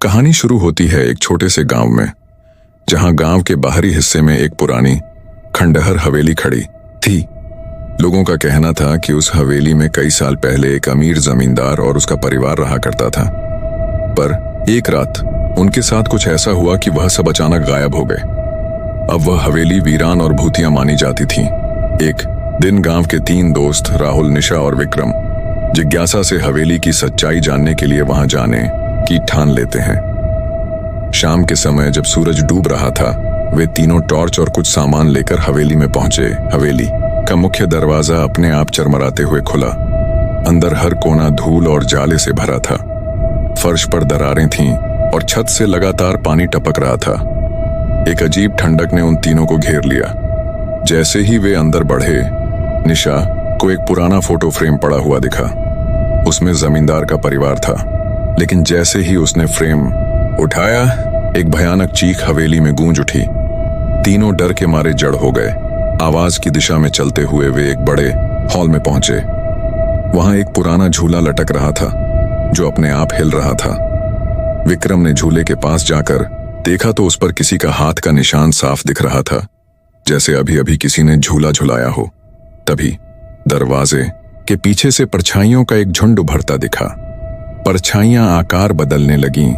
कहानी शुरू होती है एक छोटे से गांव में, जहां गांव के बाहरी हिस्से में एक पुरानी खंडहर हवेली खड़ी थी। लोगों का कहना था कि उस हवेली में कई साल पहले एक अमीर जमींदार और उसका परिवार रहा करता था। पर एक रात उनके साथ कुछ ऐसा हुआ कि वह सब अचानक गायब हो गए। अब वह हवेली वीरान और भूतिया मानी जाती थी। एक दिन गांव के 3 दोस्त राहुल, निशा और विक्रम जिज्ञासा से हवेली की सच्चाई जानने के लिए वहां जाने की ठान लेते हैं। शाम के समय जब सूरज डूब रहा था, वे तीनों टॉर्च और कुछ सामान लेकर हवेली में पहुंचे। हवेली का मुख्य दरवाजा अपने आप चरमराते हुए खुला। अंदर हर कोना धूल और जाले से भरा था। फर्श पर दरारें थीं और छत से लगातार पानी टपक रहा था। एक अजीब ठंडक ने उन तीनों को घेर लिया। जैसे ही वे अंदर बढ़े, निशा को एक पुराना फोटो फ्रेम पड़ा हुआ दिखा। उसमें जमींदार का परिवार था, लेकिन जैसे ही उसने फ्रेम उठाया, एक भयानक चीख हवेली में गूंज उठी। तीनों डर के मारे जड़ हो गए। आवाज की दिशा में चलते हुए वे एक बड़े हॉल में पहुंचे। वहां एक पुराना झूला लटक रहा था जो अपने आप हिल रहा था। विक्रम ने झूले के पास जाकर देखा तो उस पर किसी का हाथ का निशान साफ दिख रहा था, जैसे अभी अभी किसी ने झूला झुलाया हो। तभी दरवाजे के पीछे से परछाइयों का एक झुंड उभरता दिखा। परछाइयां आकार बदलने लगीं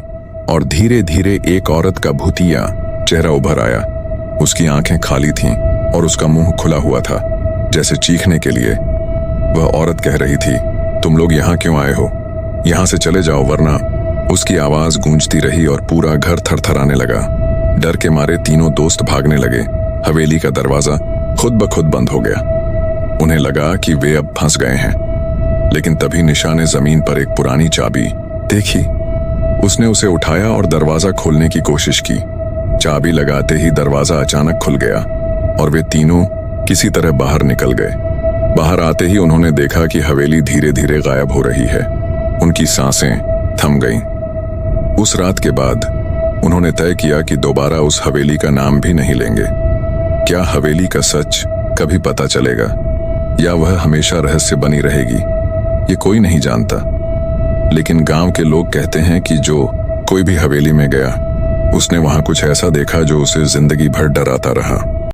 और धीरे धीरे एक औरत का भूतिया चेहरा उभर आया। उसकी आंखें खाली थीं और उसका मुंह खुला हुआ था, जैसे चीखने के लिए। वह औरत कह रही थी, तुम लोग यहाँ क्यों आए हो? यहाँ से चले जाओ, वरना। उसकी आवाज गूंजती रही और पूरा घर थरथराने लगा। डर के मारे तीनों दोस्त भागने लगे। हवेली का दरवाजा खुद ब खुद बंद हो गया। उन्हें लगा कि वे अब फंस गए हैं। लेकिन तभी निशा ने जमीन पर एक पुरानी चाबी देखी। उसने उसे उठाया और दरवाजा खोलने की कोशिश की। चाबी लगाते ही दरवाजा अचानक खुल गया और वे तीनों किसी तरह बाहर निकल गए। बाहर आते ही उन्होंने देखा कि हवेली धीरे धीरे गायब हो रही है। उनकी सांसें थम गईं। उस रात के बाद उन्होंने तय किया कि दोबारा उस हवेली का नाम भी नहीं लेंगे। क्या हवेली का सच कभी पता चलेगा, या वह हमेशा रहस्य बनी रहेगी, ये कोई नहीं जानता। लेकिन गांव के लोग कहते हैं कि जो कोई भी हवेली में गया, उसने वहां कुछ ऐसा देखा जो उसे जिंदगी भर डराता रहा।